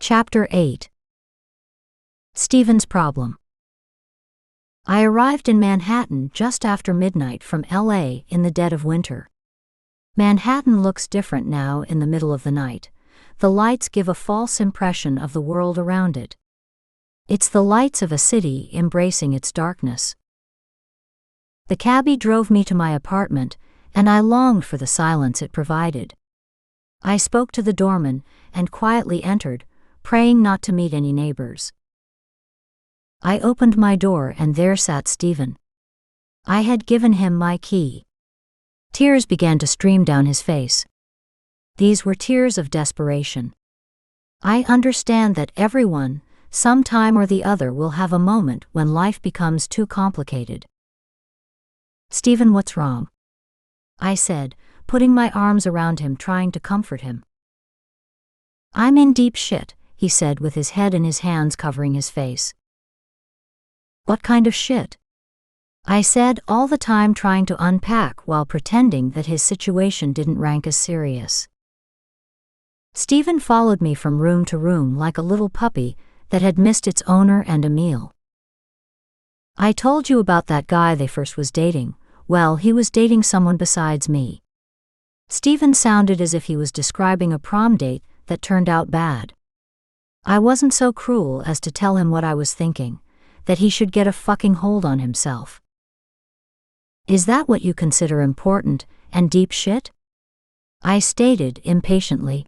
Chapter 8. Stephen's Problem. I arrived in Manhattan just after midnight from LA in the dead of winter. Manhattan looks different now in the middle of the night. The lights give a false impression of the world around it. It's the lights of a city embracing its darkness. The cabbie drove me to my apartment, and I longed for the silence it provided. I spoke to the doorman and quietly entered, praying not to meet any neighbors. I opened my door and there sat Stephen. I had given him my key. Tears began to stream down his face. These were tears of desperation. I understand that everyone, sometime or the other, will have a moment when life becomes too complicated. "Stephen, what's wrong?" I said, putting my arms around him, trying to comfort him. "I'm in deep shit," he said with his head in his hands covering his face. "What kind of shit?" I said, all the time trying to unpack while pretending that his situation didn't rank as serious. Stephen followed me from room to room like a little puppy that had missed its owner and a meal. "I told you about that guy they first was dating. Well, he was dating someone besides me." Stephen sounded as if he was describing a prom date that turned out bad. I wasn't so cruel as to tell him what I was thinking, that he should get a fucking hold on himself. "Is that what you consider important and deep shit?" I stated impatiently.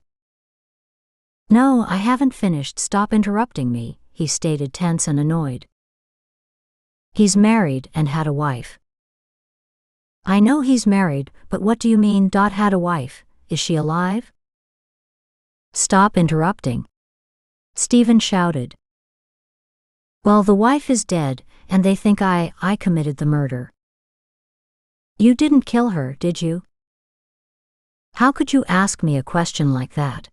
"No, I haven't finished. Stop interrupting me," he stated, tense and annoyed. "He's married and had a wife." "I know he's married, but what do you mean, had a wife? Is she alive?" "Stop interrupting," Stephen shouted. "Well, the wife is dead, and they think I committed the murder." "You didn't kill her, did you?" "How could you ask me a question like that?"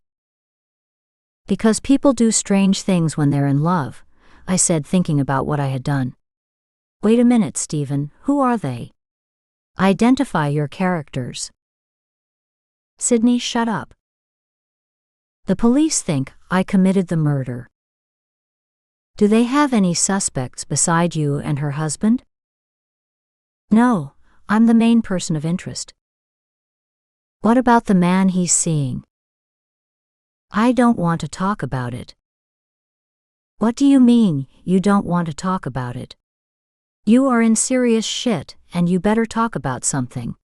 "Because people do strange things when they're in love," I said, thinking about what I had done. "Wait a minute, Stephen, who are they? Identify your characters." "Sydney, shut up." "The police think I committed the murder." "Do they have any suspects beside you and her husband?" "No, I'm the main person of interest." "What about the man he's seeing?" "I don't want to talk about it." "What do you mean, you don't want to talk about it? You are in serious shit, and you better talk about something."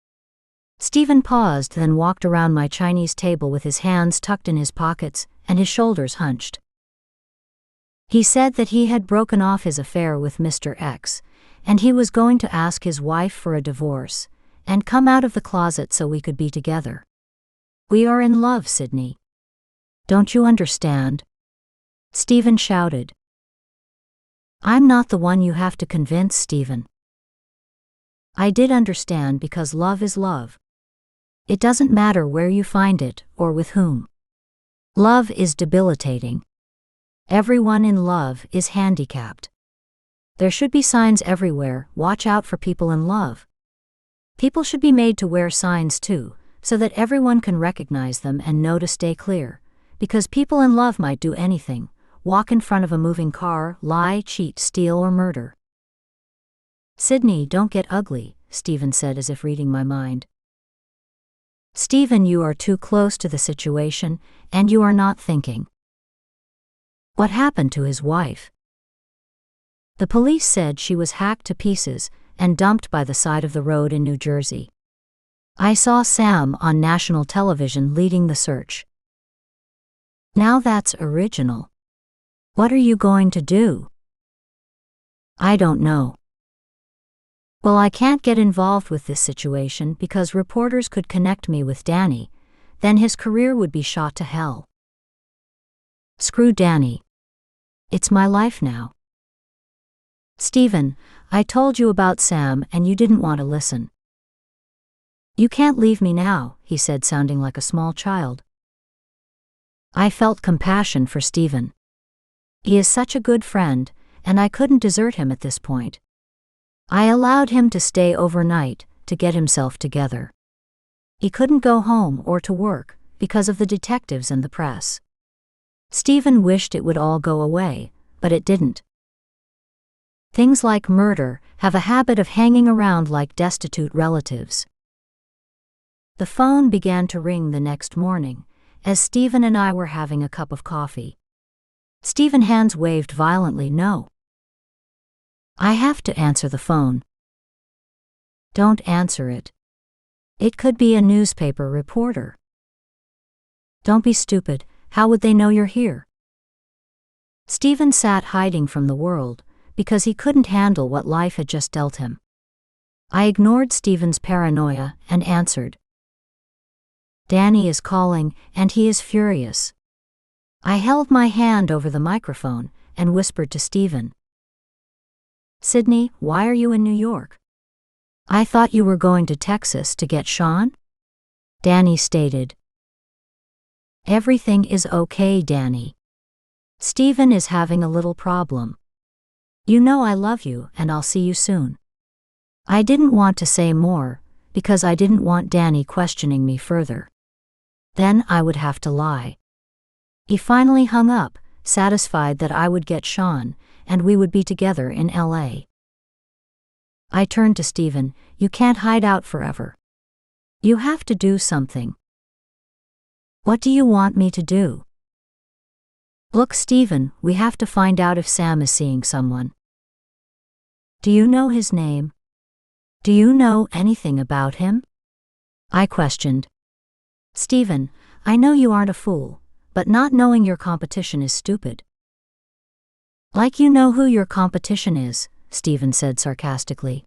Stephen paused, then walked around my Chinese table with his hands tucked in his pockets and his shoulders hunched. He said that he had broken off his affair with Mr. X, and he was going to ask his wife for a divorce and come out of the closet so we could be together. "We are in love, Sydney. Don't you understand?" Stephen shouted. "I'm not the one you have to convince, Stephen." I did understand, because love is love. It doesn't matter where you find it or with whom. Love is debilitating. Everyone in love is handicapped. There should be signs everywhere, "Watch out for people in love." People should be made to wear signs too, so that everyone can recognize them and know to stay clear, because people in love might do anything: walk in front of a moving car, lie, cheat, steal, or murder. "Sydney, don't get ugly," Stephen said, as if reading my mind. "Stephen, you are too close to the situation, and you are not thinking." "What happened to his wife?" "The police said she was hacked to pieces and dumped by the side of the road in New Jersey. I saw Sam on national television leading the search." "Now that's original. What are you going to do?" "I don't know." "Well, I can't get involved with this situation because reporters could connect me with Danny. Then his career would be shot to hell." "Screw Danny. It's my life now." "Stephen, I told you about Sam and you didn't want to listen." "You can't leave me now," he said, sounding like a small child. I felt compassion for Stephen. He is such a good friend, and I couldn't desert him at this point. I allowed him to stay overnight to get himself together. He couldn't go home or to work because of the detectives and the press. Stephen wished it would all go away, but it didn't. Things like murder have a habit of hanging around like destitute relatives. The phone began to ring the next morning, as Stephen and I were having a cup of coffee. Stephen's hands waved violently. No. I have to answer the phone. Don't answer it. It could be a newspaper reporter. Don't be stupid, how would they know you're here? Stephen sat hiding from the world, because he couldn't handle what life had just dealt him. I ignored Stephen's paranoia and answered. Danny is calling, and he is furious. I held my hand over the microphone and whispered to Stephen. Sydney, why are you in New York? I thought you were going to Texas to get Sean? Danny stated. Everything is okay, Danny. Stephen is having a little problem. You know I love you and I'll see you soon. I didn't want to say more, because I didn't want Danny questioning me further. Then I would have to lie. He finally hung up, satisfied that I would get Sean, and we would be together in LA. I turned to Stephen. You can't hide out forever. You have to do something. What do you want me to do? Look, Stephen, we have to find out if Sam is seeing someone. Do you know his name? Do you know anything about him? I questioned. Stephen, I know you aren't a fool, but not knowing your competition is stupid. Like you know who your competition is, Stephen said sarcastically.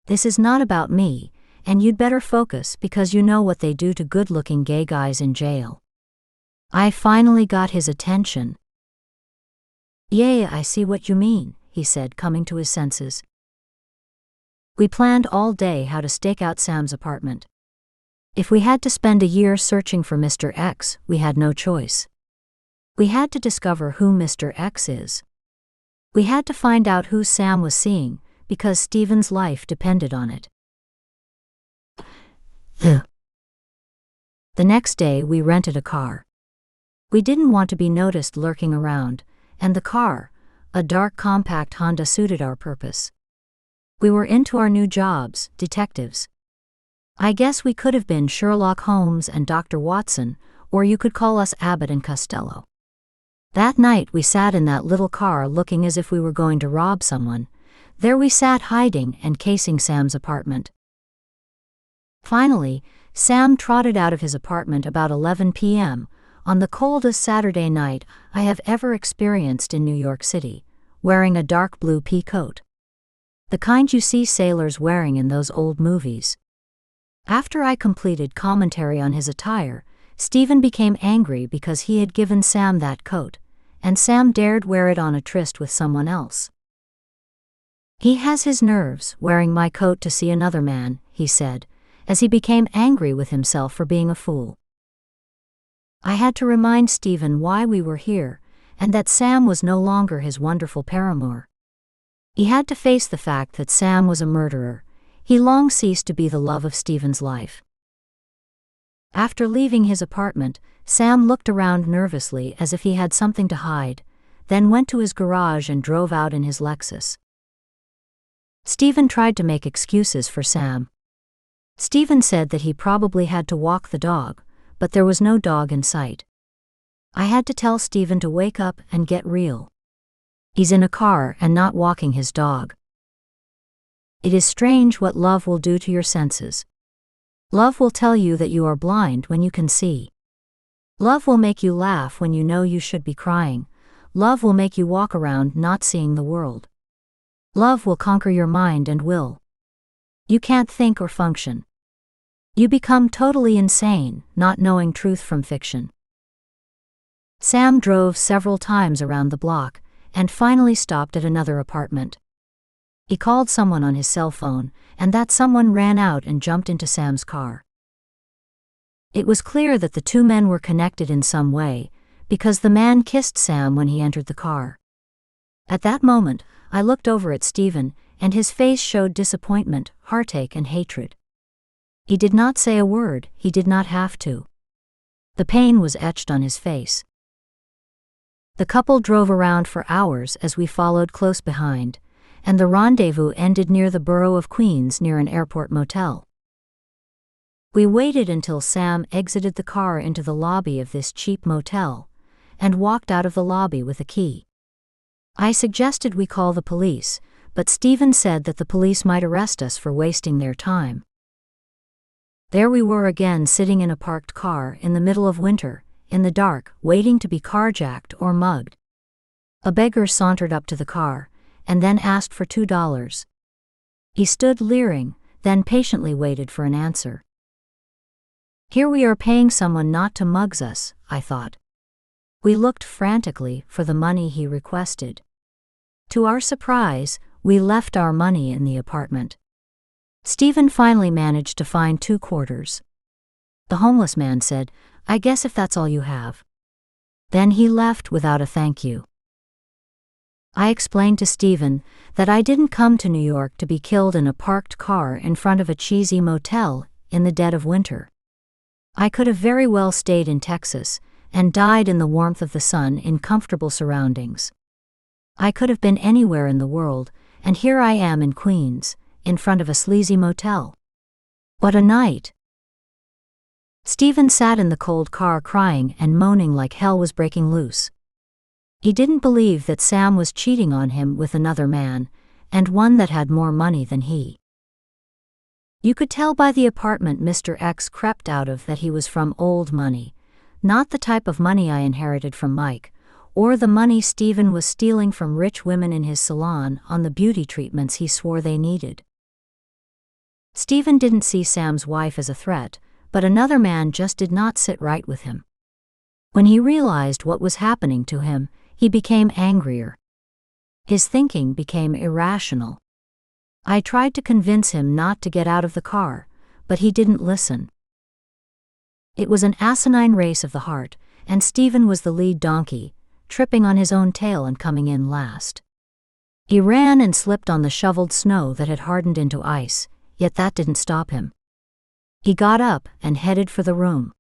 This is not about me, and you'd better focus because you know what they do to good-looking gay guys in jail. I finally got his attention. Yeah, I see what you mean, he said, coming to his senses. We planned all day how to stake out Sam's apartment. If we had to spend a year searching for Mr. X, we had no choice. We had to discover who Mr. X is. We had to find out who Sam was seeing, because Stephen's life depended on it. The next day we rented a car. We didn't want to be noticed lurking around, and the car, a dark compact Honda, suited our purpose. We were into our new jobs, detectives. I guess we could have been Sherlock Holmes and Dr. Watson, or you could call us Abbott and Costello. That night we sat in that little car looking as if we were going to rob someone. There we sat hiding and casing Sam's apartment. Finally, Sam trotted out of his apartment about 11 p.m., on the coldest Saturday night I have ever experienced in New York City, wearing a dark blue pea coat. The kind you see sailors wearing in those old movies. After I completed commentary on his attire, Stephen became angry because he had given Sam that coat, and Sam dared wear it on a tryst with someone else. He has his nerves wearing my coat to see another man, he said, as he became angry with himself for being a fool. I had to remind Stephen why we were here, and that Sam was no longer his wonderful paramour. He had to face the fact that Sam was a murderer. He long ceased to be the love of Stephen's life. After leaving his apartment, Sam looked around nervously as if he had something to hide, then went to his garage and drove out in his Lexus. Stephen tried to make excuses for Sam. Stephen said that he probably had to walk the dog, but there was no dog in sight. I had to tell Stephen to wake up and get real. He's in a car and not walking his dog. It is strange what love will do to your senses. Love will tell you that you are blind when you can see. Love will make you laugh when you know you should be crying. Love will make you walk around not seeing the world. Love will conquer your mind and will. You can't think or function. You become totally insane, not knowing truth from fiction. Sam drove several times around the block, and finally stopped at another apartment. He called someone on his cell phone, and that someone ran out and jumped into Sam's car. It was clear that the two men were connected in some way, because the man kissed Sam when he entered the car. At that moment, I looked over at Stephen, and his face showed disappointment, heartache, and hatred. He did not say a word, he did not have to. The pain was etched on his face. The couple drove around for hours as we followed close behind, and the rendezvous ended near the borough of Queens near an airport motel. We waited until Sam exited the car into the lobby of this cheap motel, and walked out of the lobby with a key. I suggested we call the police, but Stephen said that the police might arrest us for wasting their time. There we were again, sitting in a parked car in the middle of winter, in the dark, waiting to be carjacked or mugged. A beggar sauntered up to the car, and then asked for $2. He stood leering, then patiently waited for an answer. Here we are paying someone not to mug us, I thought. We looked frantically for the money he requested. To our surprise, we left our money in the apartment. Stephen finally managed to find 2 quarters. The homeless man said, "I guess if that's all you have." Then he left without a thank you. I explained to Stephen that I didn't come to New York to be killed in a parked car in front of a cheesy motel in the dead of winter. I could have very well stayed in Texas and died in the warmth of the sun in comfortable surroundings. I could have been anywhere in the world, and here I am in Queens, in front of a sleazy motel. What a night! Stephen sat in the cold car crying and moaning like hell was breaking loose. He didn't believe that Sam was cheating on him with another man, and one that had more money than he. You could tell by the apartment Mr. X crept out of that he was from old money, not the type of money I inherited from Mike, or the money Stephen was stealing from rich women in his salon on the beauty treatments he swore they needed. Stephen didn't see Sam's wife as a threat, but another man just did not sit right with him. When he realized what was happening to him, he became angrier. His thinking became irrational. I tried to convince him not to get out of the car, but he didn't listen. It was an asinine race of the heart, and Stephen was the lead donkey, tripping on his own tail and coming in last. He ran and slipped on the shoveled snow that had hardened into ice, yet that didn't stop him. He got up and headed for the room.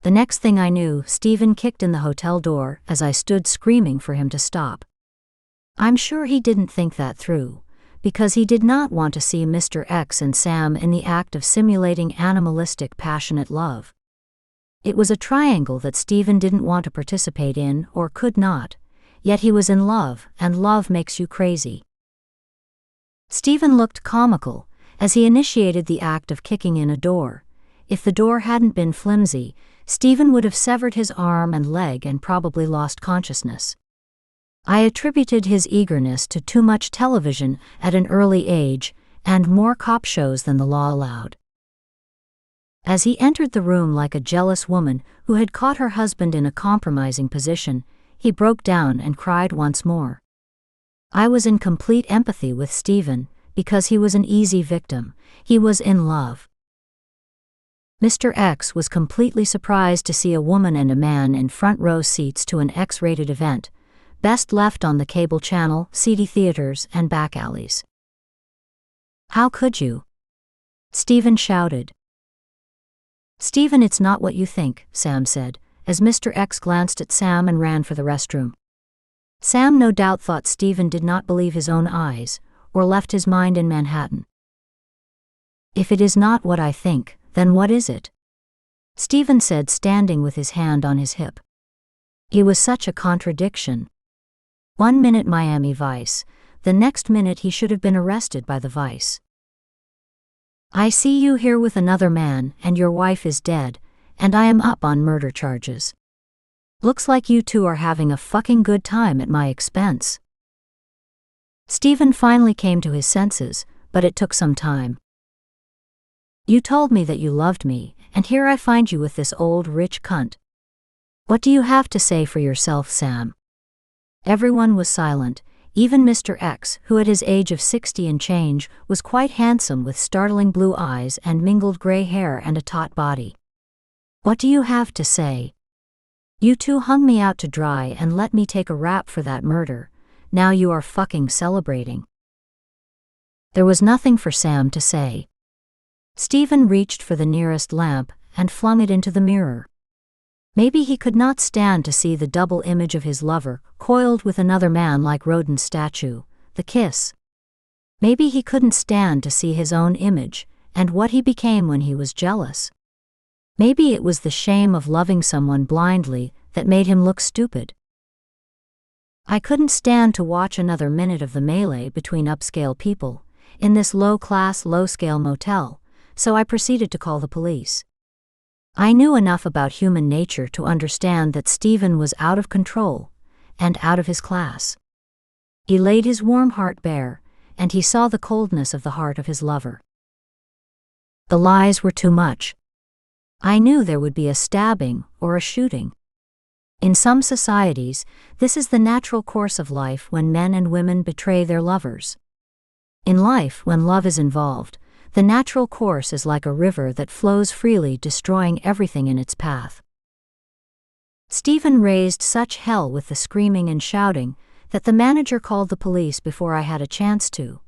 The next thing I knew, Stephen kicked in the hotel door as I stood screaming for him to stop. I'm sure he didn't think that through, because he did not want to see Mr. X and Sam in the act of simulating animalistic passionate love. It was a triangle that Stephen didn't want to participate in or could not, yet he was in love, and love makes you crazy. Stephen looked comical as he initiated the act of kicking in a door. If the door hadn't been flimsy, Stephen would have severed his arm and leg and probably lost consciousness. I attributed his eagerness to too much television at an early age and more cop shows than the law allowed. As he entered the room like a jealous woman who had caught her husband in a compromising position, he broke down and cried once more. I was in complete empathy with Stephen, because he was an easy victim. He was in love. Mr. X was completely surprised to see a woman and a man in front row seats to an X-rated event, best left on the cable channel, seedy theaters, and back alleys. How could you? Stephen shouted. Stephen, it's not what you think, Sam said, as Mr. X glanced at Sam and ran for the restroom. Sam no doubt thought Stephen did not believe his own eyes, or left his mind in Manhattan. If it is not what I think, then what is it? Stephen said, standing with his hand on his hip. He was such a contradiction. 1 minute Miami Vice, the next minute he should have been arrested by the Vice. I see you here with another man, and your wife is dead, and I am up on murder charges. Looks like you two are having a fucking good time at my expense. Stephen finally came to his senses, but it took some time. You told me that you loved me, and here I find you with this old rich cunt. What do you have to say for yourself, Sam? Everyone was silent. Even Mr. X, who at his age of 60 and change, was quite handsome with startling blue eyes and mingled gray hair and a taut body. What do you have to say? You two hung me out to dry and let me take a rap for that murder. Now you are fucking celebrating. There was nothing for Sam to say. Stephen reached for the nearest lamp and flung it into the mirror. Maybe he could not stand to see the double image of his lover, coiled with another man like Rodin's statue, the kiss. Maybe he couldn't stand to see his own image, and what he became when he was jealous. Maybe it was the shame of loving someone blindly that made him look stupid. I couldn't stand to watch another minute of the melee between upscale people, in this low-class, low-scale motel, so I proceeded to call the police. I knew enough about human nature to understand that Stephen was out of control, and out of his class. He laid his warm heart bare, and he saw the coldness of the heart of his lover. The lies were too much. I knew there would be a stabbing or a shooting. In some societies, this is the natural course of life when men and women betray their lovers. In life, when love is involved, the natural course is like a river that flows freely, destroying everything in its path. Stephen raised such hell with the screaming and shouting that the manager called the police before I had a chance to.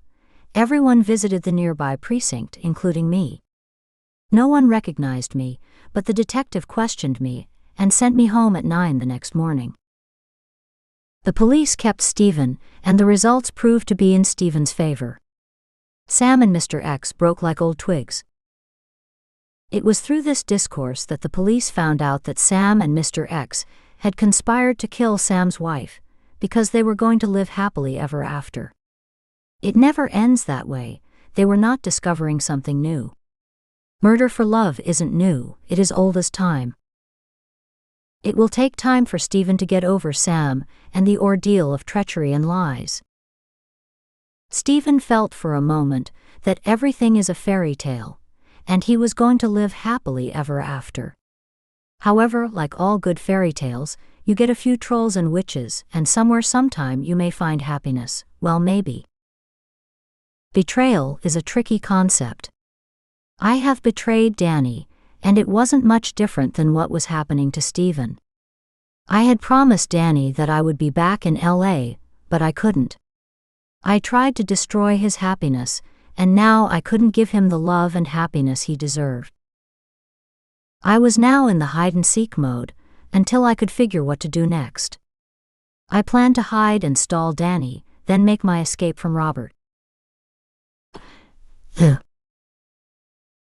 Everyone visited the nearby precinct, including me. No one recognized me, but the detective questioned me and sent me home at 9 the next morning. The police kept Stephen, and the results proved to be in Stephen's favor. Sam and Mr. X broke like old twigs. It was through this discourse that the police found out that Sam and Mr. X had conspired to kill Sam's wife, because they were going to live happily ever after. It never ends that way. They were not discovering something new. Murder for love isn't new, it is old as time. It will take time for Stephen to get over Sam and the ordeal of treachery and lies. Stephen felt for a moment that everything is a fairy tale, and he was going to live happily ever after. However, like all good fairy tales, you get a few trolls and witches, and somewhere sometime you may find happiness, well maybe. Betrayal is a tricky concept. I have betrayed Danny, and it wasn't much different than what was happening to Stephen. I had promised Danny that I would be back in LA, but I couldn't. I tried to destroy his happiness, and now I couldn't give him the love and happiness he deserved. I was now in the hide-and-seek mode, until I could figure what to do next. I planned to hide and stall Danny, then make my escape from Robert.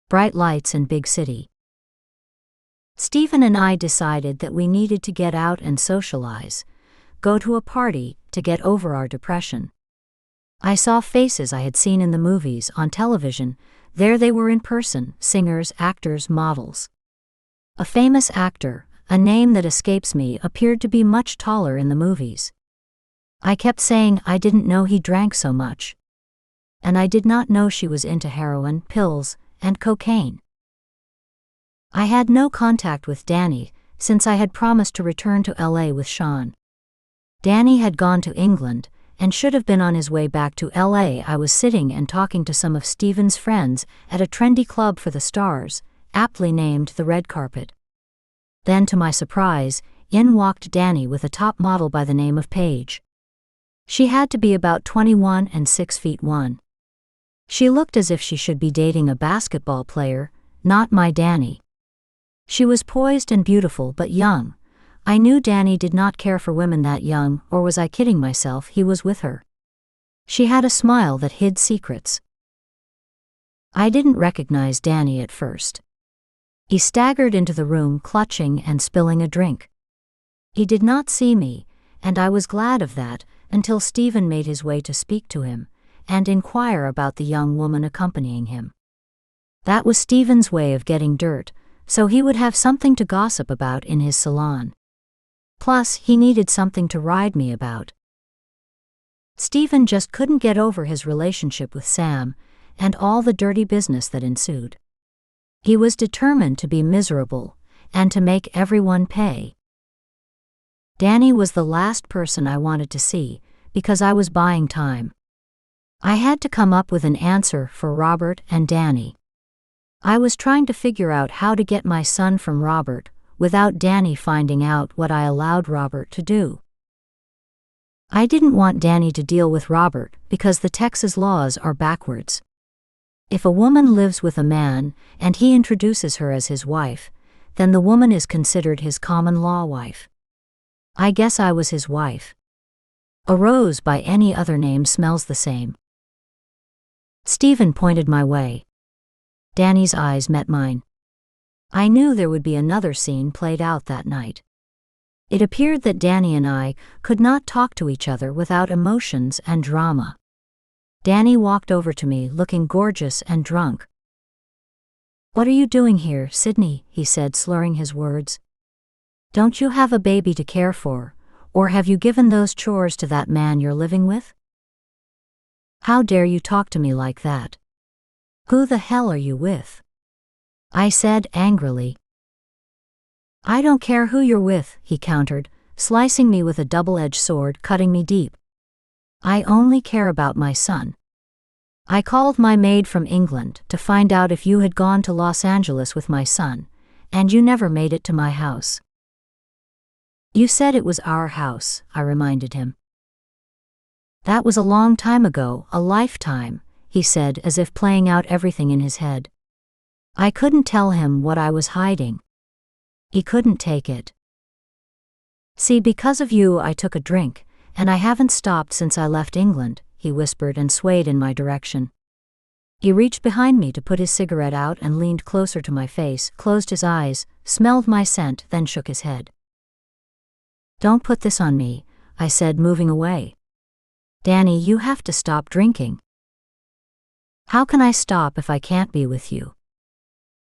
Bright lights and big city. Stephen and I decided that we needed to get out and socialize, go to a party to get over our depression. I saw faces I had seen in the movies, on television. There they were in person, singers, actors, models. A famous actor, a name that escapes me, appeared to be much taller in the movies. I kept saying I didn't know he drank so much. And I did not know she was into heroin, pills, and cocaine. I had no contact with Danny, since I had promised to return to LA with Sean. Danny had gone to England, and should have been on his way back to LA. I was sitting and talking to some of Stephen's friends at a trendy club for the stars, aptly named the Red Carpet. Then, to my surprise, in walked Danny with a top model by the name of Paige. She had to be about 21 and 6'1". She looked as if she should be dating a basketball player, not my Danny. She was poised and beautiful but young. I knew Danny did not care for women that young, or was I kidding myself? He was with her. She had a smile that hid secrets. I didn't recognize Danny at first. He staggered into the room clutching and spilling a drink. He did not see me, and I was glad of that, until Stephen made his way to speak to him and inquire about the young woman accompanying him. That was Stephen's way of getting dirt, so he would have something to gossip about in his salon. Plus, he needed something to ride me about. Stephen just couldn't get over his relationship with Sam and all the dirty business that ensued. He was determined to be miserable and to make everyone pay. Danny was the last person I wanted to see because I was buying time. I had to come up with an answer for Robert and Danny. I was trying to figure out how to get my son from Robert without Danny finding out what I allowed Robert to do. I didn't want Danny to deal with Robert because the Texas laws are backwards. If a woman lives with a man and he introduces her as his wife, then the woman is considered his common-law wife. I guess I was his wife. A rose by any other name smells the same. Stephen pointed my way. Danny's eyes met mine. I knew there would be another scene played out that night. It appeared that Danny and I could not talk to each other without emotions and drama. Danny walked over to me looking gorgeous and drunk. "What are you doing here, Sydney?" he said, slurring his words. "Don't you have a baby to care for, or have you given those chores to that man you're living with? How dare you talk to me like that? Who the hell are you with?" I said angrily. "I don't care who you're with," he countered, slicing me with a double-edged sword, cutting me deep. "I only care about my son. I called my maid from England to find out if you had gone to Los Angeles with my son, and you never made it to my house." "You said it was our house," I reminded him. "That was a long time ago, a lifetime," he said, as if playing out everything in his head. I couldn't tell him what I was hiding. He couldn't take it. "See, because of you I took a drink, and I haven't stopped since I left England," he whispered and swayed in my direction. He reached behind me to put his cigarette out and leaned closer to my face, closed his eyes, smelled my scent, then shook his head. "Don't put this on me," I said, moving away. "Danny, you have to stop drinking." "How can I stop if I can't be with you?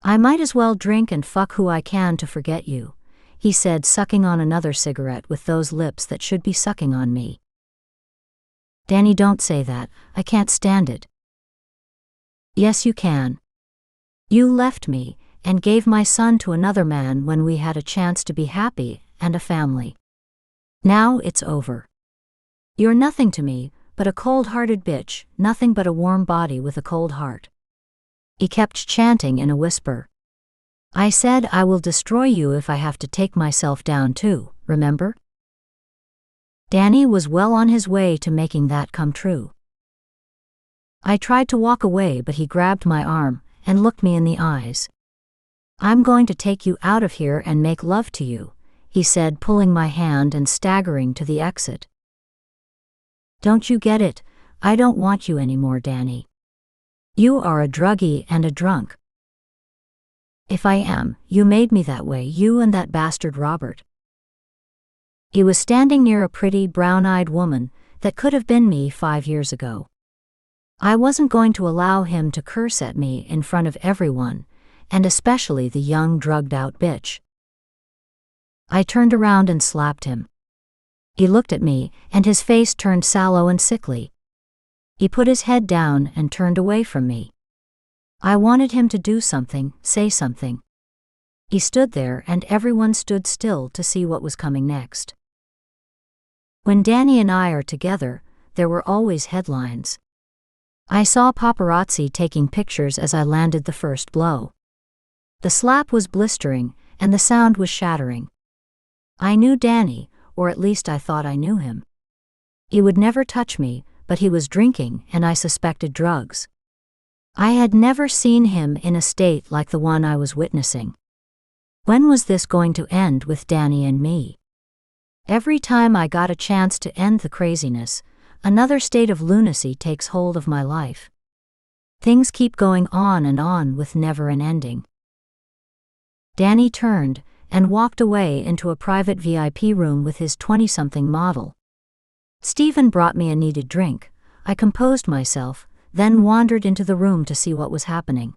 I might as well drink and fuck who I can to forget you," he said, sucking on another cigarette with those lips that should be sucking on me. "Danny, don't say that. I can't stand it." "Yes, you can. You left me and gave my son to another man when we had a chance to be happy and a family. Now it's over. You're nothing to me but a cold-hearted bitch, nothing but a warm body with a cold heart." He kept chanting in a whisper. "I said I will destroy you if I have to take myself down too, remember?" Danny was well on his way to making that come true. I tried to walk away, but he grabbed my arm and looked me in the eyes. "I'm going to take you out of here and make love to you," he said, pulling my hand and staggering to the exit. "Don't you get it? I don't want you anymore, Danny. You are a druggie and a drunk." "If I am, you made me that way, you and that bastard Robert." He was standing near a pretty, brown-eyed woman that could have been me 5 years ago. I wasn't going to allow him to curse at me in front of everyone, and especially the young, drugged-out bitch. I turned around and slapped him. He looked at me, and his face turned sallow and sickly. He put his head down and turned away from me. I wanted him to do something, say something. He stood there, and everyone stood still to see what was coming next. When Danny and I are together, there were always headlines. I saw paparazzi taking pictures as I landed the first blow. The slap was blistering, and the sound was shattering. I knew Danny, or at least I thought I knew him. He would never touch me, but he was drinking, and I suspected drugs. I had never seen him in a state like the one I was witnessing. When was this going to end with Danny and me? Every time I got a chance to end the craziness, another state of lunacy takes hold of my life. Things keep going on and on with never an ending. Danny turned and walked away into a private VIP room with his 20-something model. Stephen brought me a needed drink. I composed myself, then wandered into the room to see what was happening.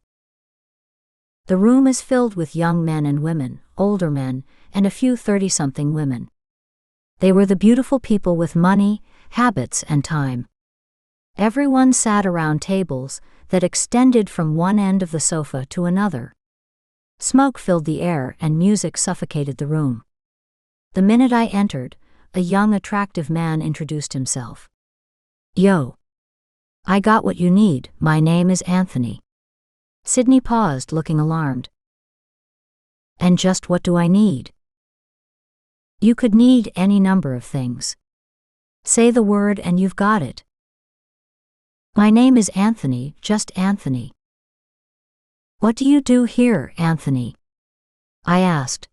The room is filled with young men and women, older men, and a few 30-something women. They were the beautiful people with money, habits, and time. Everyone sat around tables that extended from one end of the sofa to another. Smoke filled the air and music suffocated the room. The minute I entered, a young, attractive man introduced himself. "Yo. I got what you need, my name is Anthony." Sydney paused, looking alarmed. "And just what do I need?" "You could need any number of things. Say the word and you've got it." "My name is Anthony, just Anthony." "What do you do here, Anthony?" I asked.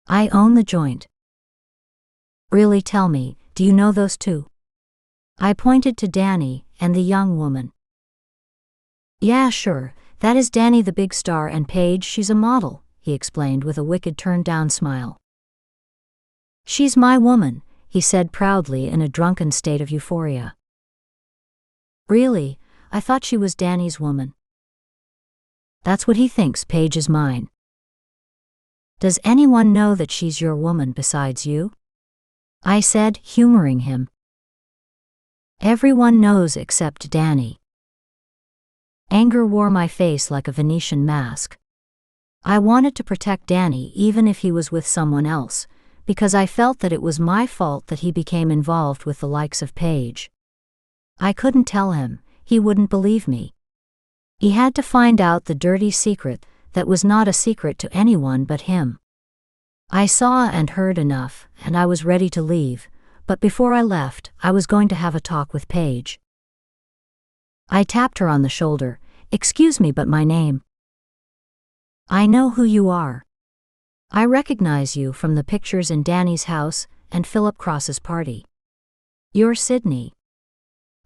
I own the joint. Really, tell me, do you know those two? I pointed to Danny and the young woman. Yeah, sure, that is Danny, the big star, and Paige, she's a model, he explained with a wicked turned-down smile. She's my woman, he said proudly in a drunken state of euphoria. Really? I thought she was Danny's woman. That's what he thinks. Paige is mine. Does anyone know that she's your woman besides you? I said, humoring him. Everyone knows except Danny. Anger wore my face like a Venetian mask. I wanted to protect Danny even if he was with someone else, because I felt that it was my fault that he became involved with the likes of Paige. I couldn't tell him, he wouldn't believe me. He had to find out the dirty secret that was not a secret to anyone but him. I saw and heard enough, and I was ready to leave, but before I left, I was going to have a talk with Paige. I tapped her on the shoulder. Excuse me, but my name. I know who you are. I recognize you from the pictures in Danny's house and Philip Cross's party. You're Sydney.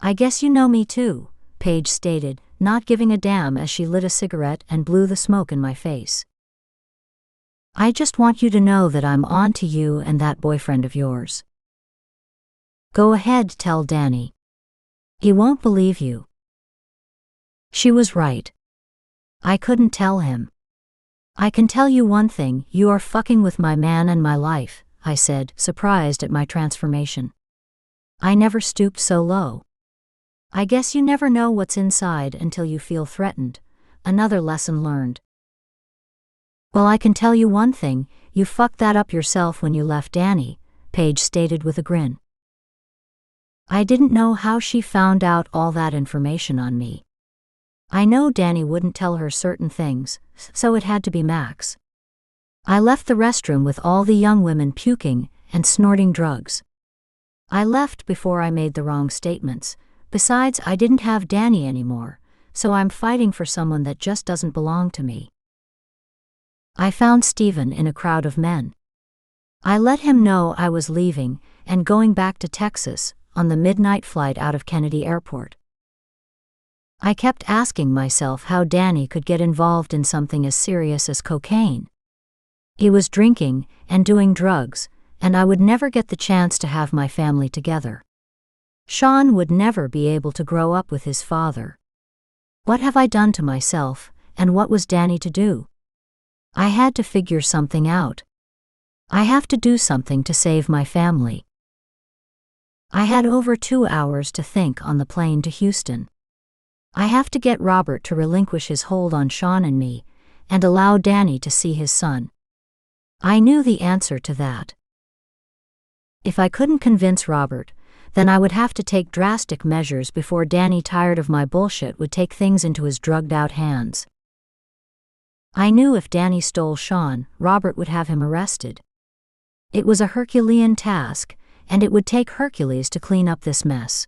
I guess you know me too, Paige stated, not giving a damn as she lit a cigarette and blew the smoke in my face. I just want you to know that I'm on to you and that boyfriend of yours. Go ahead, tell Danny. He won't believe you. She was right. I couldn't tell him. I can tell you one thing, you are fucking with my man and my life, I said, surprised at my transformation. I never stooped so low. I guess you never know what's inside until you feel threatened. Another lesson learned. Well, I can tell you one thing, you fucked that up yourself when you left Danny, Paige stated with a grin. I didn't know how she found out all that information on me. I know Danny wouldn't tell her certain things, so it had to be Max. I left the restroom with all the young women puking and snorting drugs. I left before I made the wrong statements. Besides, I didn't have Danny anymore, so I'm fighting for someone that just doesn't belong to me. I found Steven in a crowd of men. I let him know I was leaving and going back to Texas on the midnight flight out of Kennedy Airport. I kept asking myself how Danny could get involved in something as serious as cocaine. He was drinking and doing drugs, and I would never get the chance to have my family together. Sean would never be able to grow up with his father. What have I done to myself, and what was Danny to do? I had to figure something out. I have to do something to save my family. I had over 2 hours to think on the plane to Houston. I have to get Robert to relinquish his hold on Sean and me, and allow Danny to see his son. I knew the answer to that. If I couldn't convince Robert, then I would have to take drastic measures before Danny, tired of my bullshit, would take things into his drugged-out hands. I knew if Danny stole Sean, Robert would have him arrested. It was a Herculean task, and it would take Hercules to clean up this mess.